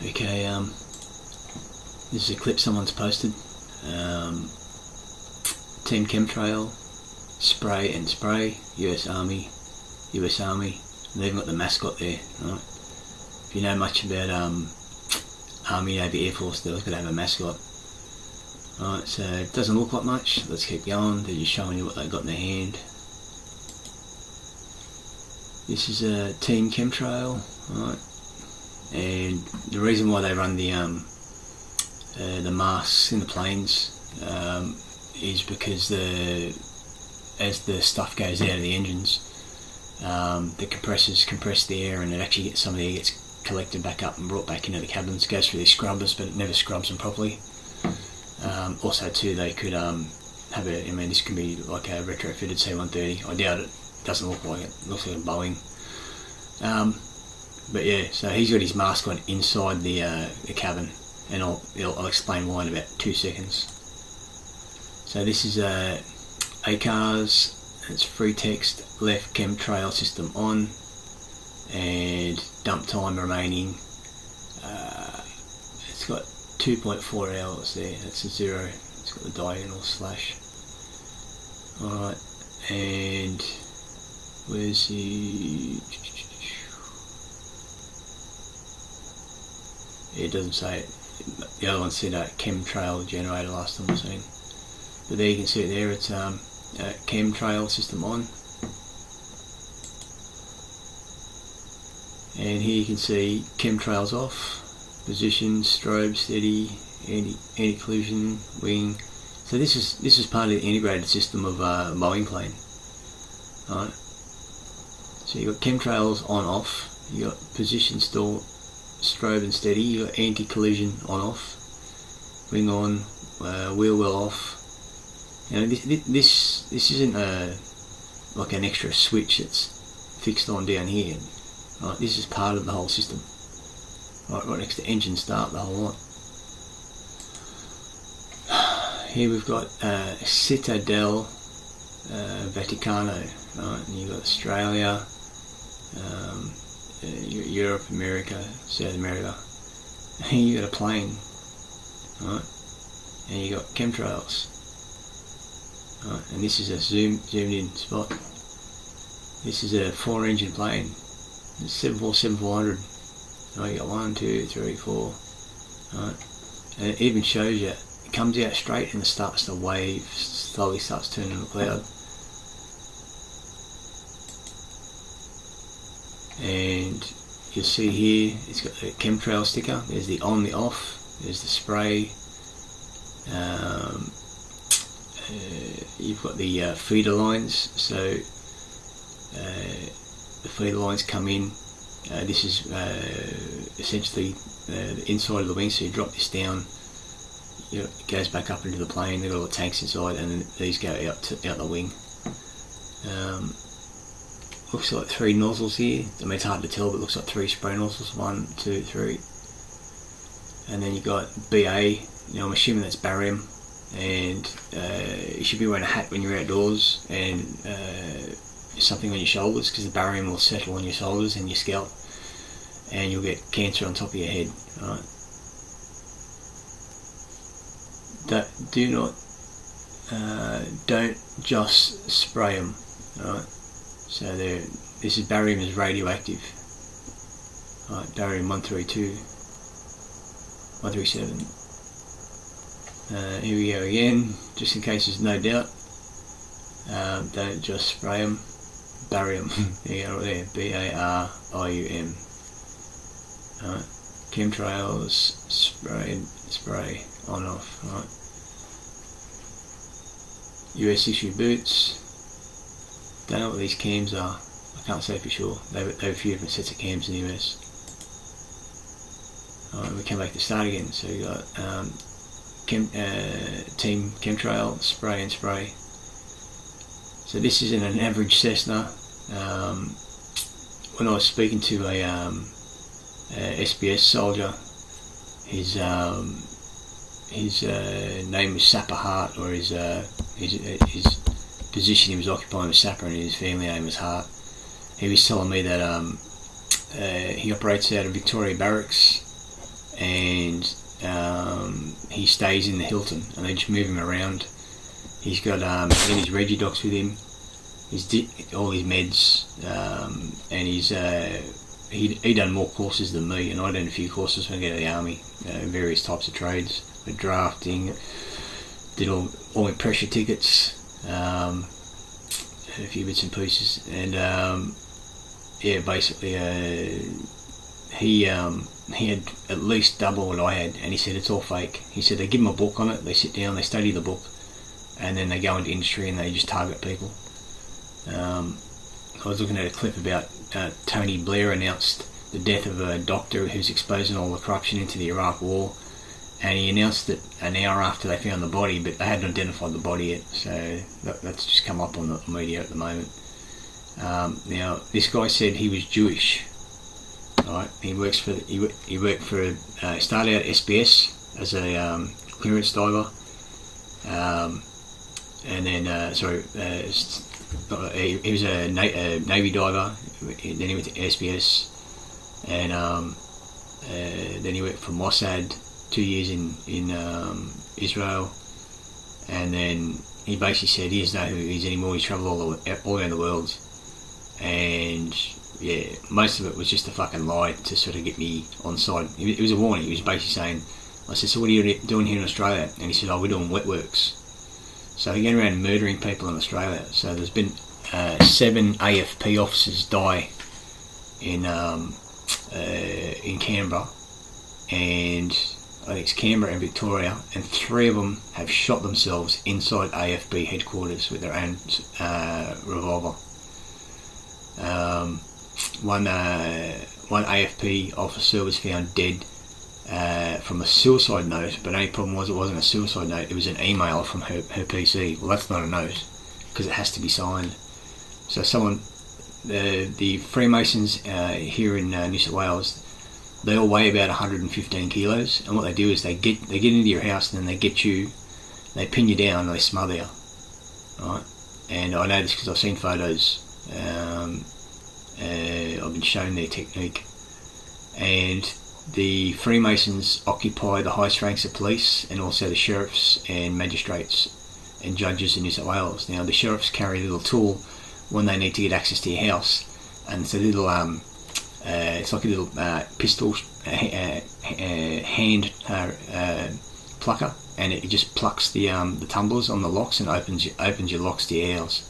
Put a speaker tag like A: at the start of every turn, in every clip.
A: Okay, this is a clip someone's posted. Team Chemtrail, Spray and Spray, US Army, and they've even got the mascot there, right? If you know much about Army, Navy, Air Force, they're going to have a mascot. Right, so it doesn't look like much. Let's keep going. They're just showing you what they've got in their hand. This is a Team Chemtrail, right? And the reason why they run the masks in the planes is because as the stuff goes out of the engines, the compressors compress the air, and it actually some of the air gets collected back up and brought back into the cabins. It goes through these scrubbers, but it never scrubs them properly. Also too, they could have a, I mean, this could be like a retrofitted C-130. I doubt it. Doesn't look like it. It looks like a Boeing. But yeah, so he's got his mask on inside the cabin, and I'll explain why in about 2 seconds. So this is ACARS. It's free text, left chemtrail system on, and dump time remaining. It's got 2.4 hours there. That's a 0. It's got the diagonal slash. Alright, and where's the... It doesn't say it. The other one said chemtrail generator last time I seen. But there you can see it there. It's chemtrail system on. And here you can see chemtrails off. Position, strobe, steady, anti-collision, wing. So this is part of the integrated system of a Boeing plane. Alright. So you've got chemtrails on off, you got position, stall, strobe and steady, you got anti-collision on off, wing on, wheel well off. You know, this isn't like an extra switch that's fixed on down here. Right, this is part of the whole system. Right next to engine start, the whole lot. Here we've got Citadel Vaticano, right? And you've got Australia, Europe, America, South America. And you've got a plane, right? And you've got chemtrails. Right? And this is a zoomed in spot. This is a 4-engine plane. It's 747-400. Right, you got 1, 2, 3, 4. Right? And it even shows you, it comes out straight and it starts to wave, slowly starts turning a cloud. And you'll see here, it's got the chemtrail sticker. There's the on, the off. There's the spray. You've got the feeder lines. So the feeder lines come in. This is essentially the inside of the wing. So you drop this down. It goes back up into the plane. They've got all the tanks inside, and then these go out the wing. Looks like 3 nozzles here. I mean, it's hard to tell, but it looks like 3 spray nozzles. 1, 2, 3. And then you've got BA. I'm assuming that's barium. And you should be wearing a hat when you're outdoors, and something on your shoulders, because the barium will settle on your shoulders and your scalp, and you'll get cancer on top of your head. Right? Don't just spray them. Right? So this is barium is radioactive. Right, barium 132, 137. Here we go again, just in case there's no doubt. Don't just spray them. Barium. There you go, right there. B-A-R-I-U-M. Right. Chemtrails, spray, on, off. Right. US issue boots. Don't know what these cams are. I can't say for sure. They have a few different sets of cams in the US. Alright, we come back to start again. So you got Team Chemtrail, spray and spray. So this isn't an average Cessna. When I was speaking to a SBS soldier, his name was Sapper Hart, or his position he was occupying was Sapper, and his family name was Hart. He was telling me that he operates out of Victoria Barracks, and he stays in the Hilton, and they just move him around. He's got his Reggie docs with him, all his meds, and he done more courses than me, and I done a few courses when I get out of the army, various types of trades, with drafting, did all my pressure tickets, a few bits and pieces, and basically he had at least double what I had, and he said it's all fake. He said they give him a book on it, they sit down, they study the book, and then they go into industry and they just target people. I was looking at a clip about Tony Blair announced the death of a doctor who's exposing all the corruption into the Iraq War, and he announced it an hour after they found the body, but they hadn't identified the body yet, so that's just come up on the media at the moment. Now, this guy said he was Jewish. Right, he worked for started out at SBS as a clearance diver, and then he was a Navy diver. Then he went to SBS, and then he worked for Mossad 2 years in Israel, and then he basically said he doesn't know who he is anymore. He's travelled all around the world, and yeah, most of it was just a fucking lie to sort of get me on side. It was a warning. He was basically saying, I said, so what are you doing here in Australia? And he said, oh, we're doing wet works. So they're going around murdering people in Australia. So there's been 7 AFP officers die in Canberra, and I think it's Canberra and Victoria, and 3 of them have shot themselves inside AFP headquarters with their own revolver. One AFP officer was found dead from a suicide note, but the only problem was it wasn't a suicide note, it was an email from her PC. Well, that's not a note, because it has to be signed. So the Freemasons here in New South Wales, they all weigh about 115 kilos, and what they do is they get into your house, and then they get you, they pin you down, and they smother you, right? And I know this because I've seen photos. I've been shown their technique, and the Freemasons occupy the highest ranks of police, and also the sheriffs and magistrates and judges in New South Wales. Now the sheriffs carry a little tool when they need to get access to your house, and it's a little it's like a little pistol hand plucker, and it just plucks the tumblers on the locks and opens your locks to your house.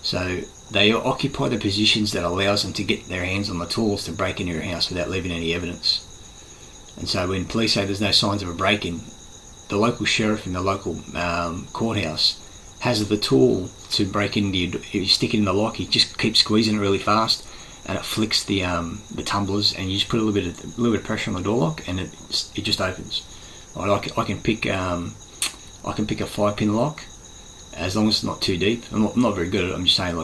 A: So they occupy the positions that allows them to get their hands on the tools to break into your house without leaving any evidence. And so when police say there's no signs of a break-in, the local sheriff in the local courthouse has the tool to break into you stick it in the lock, you just keep squeezing it really fast, and it flicks the tumblers, and you just put a little bit of pressure on the door lock, and it just opens. Right, I can pick a 5-pin lock, as long as it's not too deep. I'm not very good at it. I'm just saying,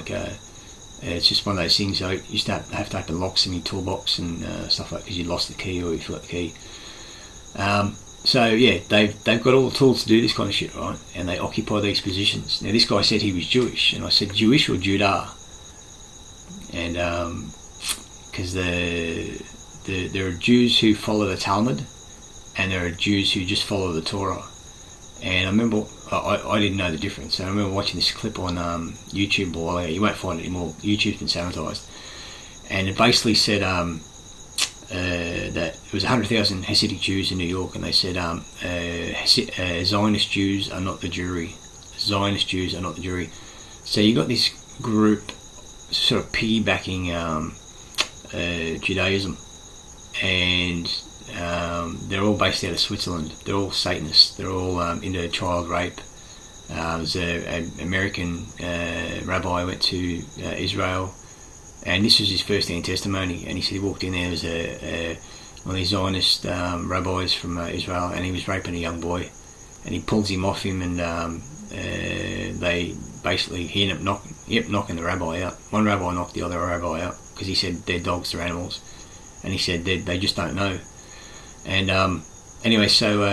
A: it's just one of those things. So you used to have to open locks in your toolbox and stuff like that because you lost the key or you forgot the key. So yeah, they've got all the tools to do this kind of shit, right? And they occupy these positions. Now this guy said he was Jewish, and I said Jewish or Judah, and because there are Jews who follow the Talmud, and there are Jews who just follow the Torah. And I remember, I didn't know the difference. So I remember watching this clip on YouTube a while ago. You won't find it anymore. YouTube's been sanitised. And it basically said that it was 100,000 Hasidic Jews in New York, and they said Zionist Jews are not the jury. Zionist Jews are not the jury. So you got this group sort of piggybacking Judaism, and they're all based out of Switzerland. They're all Satanists. They're all into child rape. There's an American rabbi went to Israel, and this was his first-hand testimony. And he said he walked in there as one of these Zionist rabbis from Israel, and he was raping a young boy. And he pulls him off him, and he ended up knocking the rabbi out. One rabbi knocked the other rabbi out because he said they're dogs, they're animals, and he said they just don't know. And anyway, so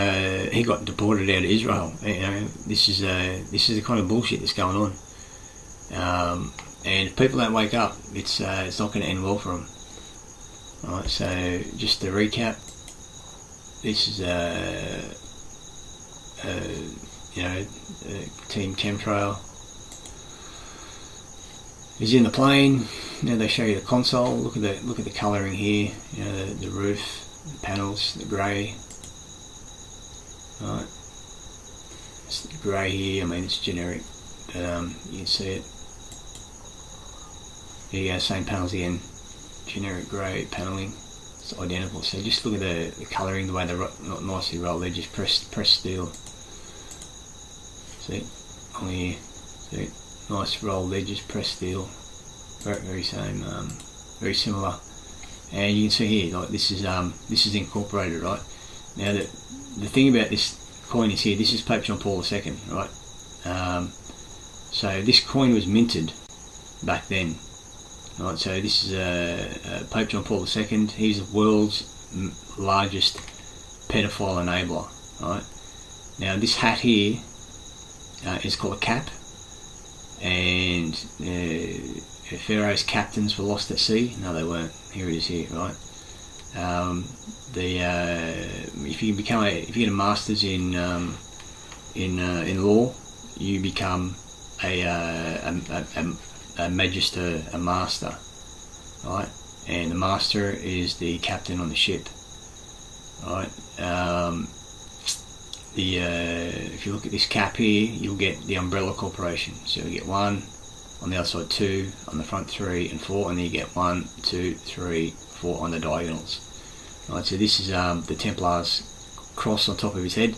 A: he got deported out of Israel. You know, this is the kind of bullshit that's going on. And if people don't wake up, it's not going to end well for them. All right, so just to recap, this is Team Chemtrail is in the plane. Now they show you the console. Look at the colouring here. The roof, the panels, the grey. Right, it's the grey here. I mean, it's generic, but you can see it. There you go, same panels again. Generic grey panelling. It's identical. So just look at the colouring, the way they're not nicely rolled. They're just pressed steel. See, on here. See, nice rolled edges, pressed steel. Very same, very similar. And you can see here, like this is incorporated, right? Now the thing about this coin is here. This is Pope John Paul II, right? So this coin was minted back then. Right, so this is Pope John Paul II. He's the world's largest pedophile enabler. Right. Now this hat here is called a cap, and Pharaoh's captains were lost at sea. No, they weren't. Here it is here. Right. If you get a master's in law, you become a magister, a master, right? And the master is the captain on the ship, right? If you look at this cap here, you'll get the umbrella corporation. So you get 1, on the other side 2, on the front 3 and 4, and then you get 1, 2, 3, 4 on the diagonals. Right. So this is the Templar's cross on top of his head.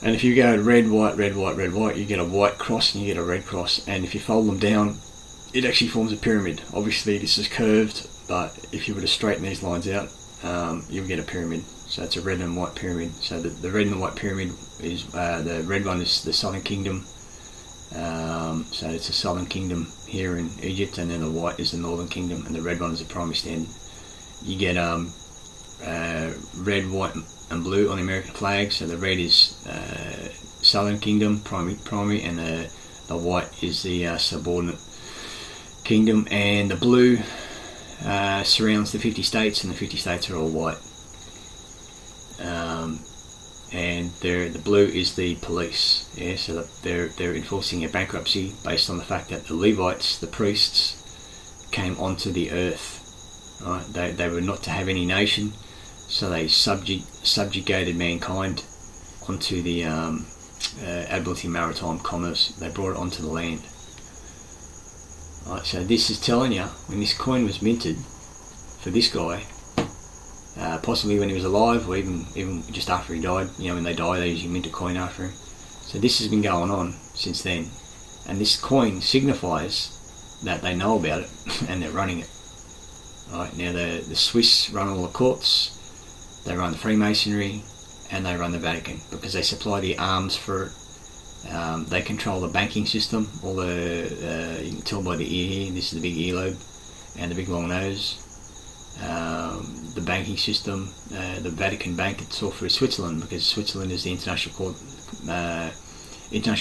A: And if you go red, white, red, white, red, white, you get a white cross and you get a red cross. And if you fold them down, it actually forms a pyramid. Obviously this is curved, but if you were to straighten these lines out, you'll get a pyramid. So it's a red and white pyramid. So the red and the white pyramid is, the red one is the Southern Kingdom. So it's a Southern Kingdom here in Egypt, and then the white is the Northern Kingdom, and the red one is the primary standard. You get red, white and blue on the American flag. So the red is Southern Kingdom, primary, and the white is the subordinate kingdom, and the blue surrounds the 50 states, and the 50 states are all white. And the blue is the police. Yeah, so they're enforcing a bankruptcy based on the fact that the Levites, the priests, came onto the earth. Right? They were not to have any nation, so they subjugated mankind onto the Admiralty Maritime Commerce. They brought it onto the land. Right, so this is telling you, when this coin was minted for this guy, possibly when he was alive, or even just after he died. When they die, they usually mint a coin after him. So this has been going on since then, and this coin signifies that they know about it and they're running it. Right, now the Swiss run all the courts, they run the Freemasonry, and they run the Vatican, because they supply the arms for it. They control the banking system. All you can tell by the ear here, this is the big earlobe and the big long nose. The banking system, the Vatican Bank, it's all through Switzerland, because Switzerland is the international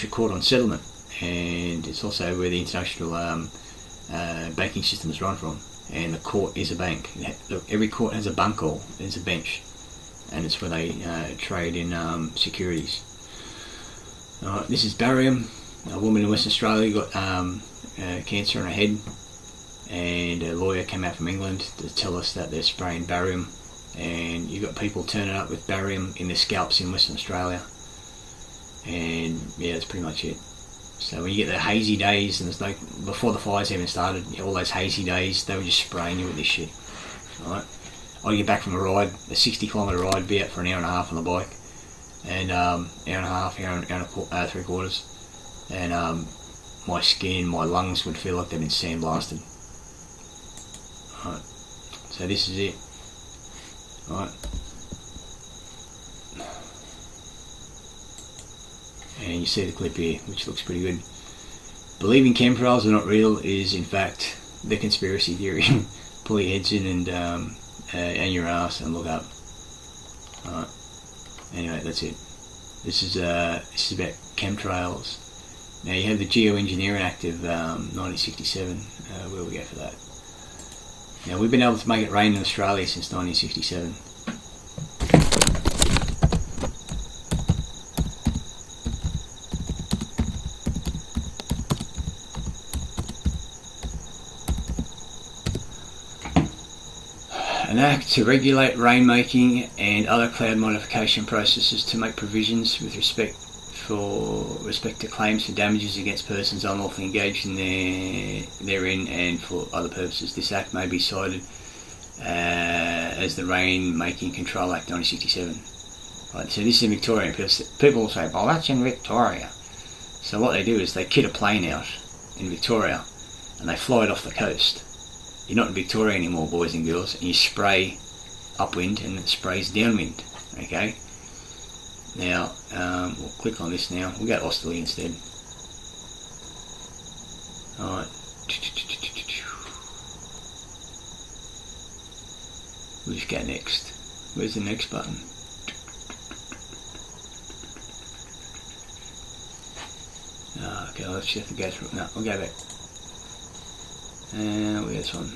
A: court on settlement, and it's also where the international banking system is run from. And the court is a bank. Look, every court has a bunkhole, there's a bench, and it's where they trade in securities. Alright, this is barium. A woman in Western Australia got cancer on her head, and a lawyer came out from England to tell us that they're spraying barium, and you've got people turning up with barium in their scalps in Western Australia, and yeah, that's pretty much it. So when you get the hazy days, and there's no, before the fires even started, all those hazy days, they were just spraying you with this shit. Alright, I'd get back from a ride, a 60-kilometre ride, be out for an hour and a half on the bike, and hour and a half, hour and 3/4, and my skin, my lungs would feel like they've been sandblasted. Alright, so this is it. Alright, and you see the clip here, which looks pretty good. Believing chemtrails are not real is in fact the conspiracy theory. Pull your heads in and your ass and look up. Alright, anyway, that's it. This is about chemtrails. Now you have the Geoengineering Act of 1967. Where we go for that? Now we've been able to make it rain in Australia since 1967. An act to regulate rainmaking and other cloud modification processes to make provisions with respect to claims for damages against persons unlawfully engaged in therein and for other purposes. This act may be cited as the Rainmaking Control Act 1967. Right, so this is in Victoria. People will say, well, that's in Victoria. So what they do is they kit a plane out in Victoria and they fly it off the coast. You're not in Victoria anymore, boys and girls, and you spray upwind and it sprays downwind. Okay. Now, we'll click on this now. We'll go to Australia instead. Alright. We'll just go next. Where's the next button? Okay, let's just have to go through. No, we'll go back. And we'll get this one.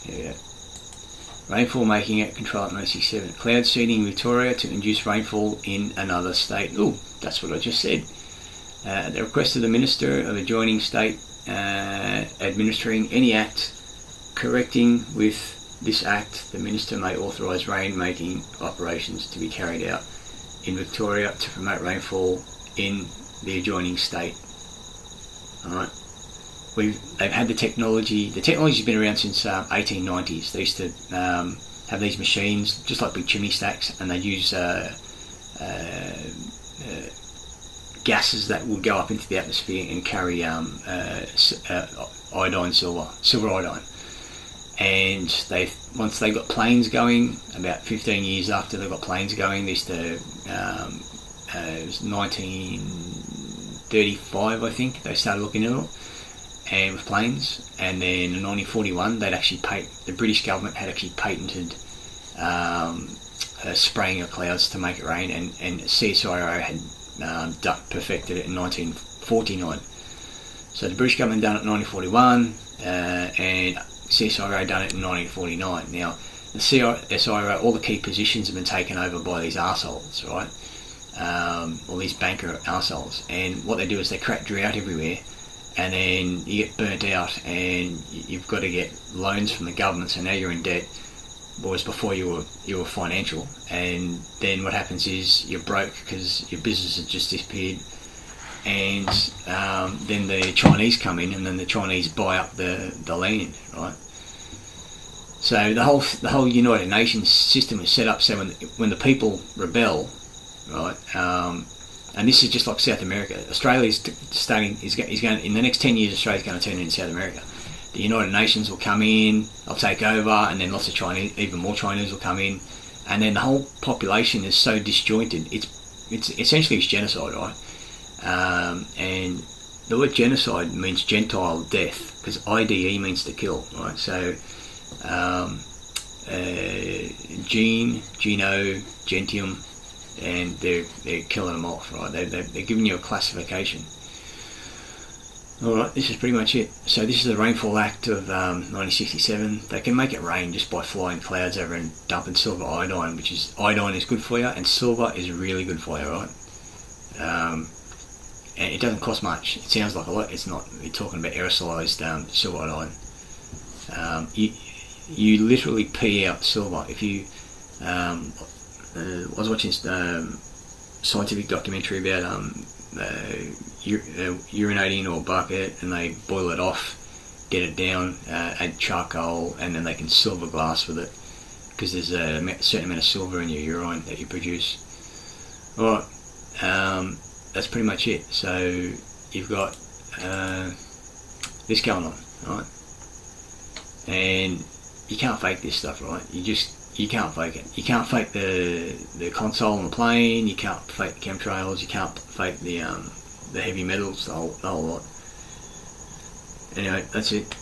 A: Yeah. Rainfall Making Act Control Act 1967. Cloud seeding in Victoria to induce rainfall in another state. Oh, that's what I just said. At the request of the Minister of adjoining state administering any act correcting with this act, the Minister may authorise rain-making operations to be carried out in Victoria to promote rainfall in the adjoining state. Alright. They've had the technology. The technology's been around since 1890s. They used to have these machines, just like big chimney stacks, and they'd use gases that would go up into the atmosphere and carry iodine, silver iodine. And once they got planes going, about 15 years after they got planes going, they used to, it was 1935, I think, they started looking at it. And with planes, and then in 1941 the British government had actually patented spraying of clouds to make it rain, and CSIRO had perfected it in 1949. So the British government done it in 1941 and CSIRO done it in 1949. Now the CSIRO, all the key positions have been taken over by these arseholes, right? All these banker arseholes, and what they do is they create drought everywhere, and then you get burnt out and you've got to get loans from the government, so now you're in debt, whereas before you were financial. And then what happens is you're broke because your business has just disappeared, and then the Chinese come in, and then the Chinese buy up the land, right? So the whole United Nations system is set up so when the people rebel, right, and this is just like South America. Australia's going in the next 10 years. Australia's going to turn into South America. The United Nations will come in, they'll take over, and then lots of Chinese, even more Chinese will come in, and then the whole population is so disjointed. It's essentially it's genocide, right? And the word genocide means Gentile death, because IDE means to kill, right? So Geno, Gentium, and they're killing them off, right? They're giving you a classification. Alright, this is pretty much it. So this is the Rainfall Act of 1967. They can make it rain just by flying clouds over and dumping silver iodine, iodine is good for you, and silver is really good for you, right? And it doesn't cost much. It sounds like a lot. It's not. You're talking about aerosolized silver iodine. You literally pee out silver. If you I was watching scientific documentary about urinating or bucket, and they boil it off, get it down, add charcoal, and then they can silver glass with it, because there's a certain amount of silver in your urine that you produce. Alright, that's pretty much it. So you've got this going on, right? And you can't fake this stuff, right? You can't fake it. You can't fake the console on the plane. You can't fake the chemtrails. You can't fake the heavy metals. The whole lot. Anyway, that's it.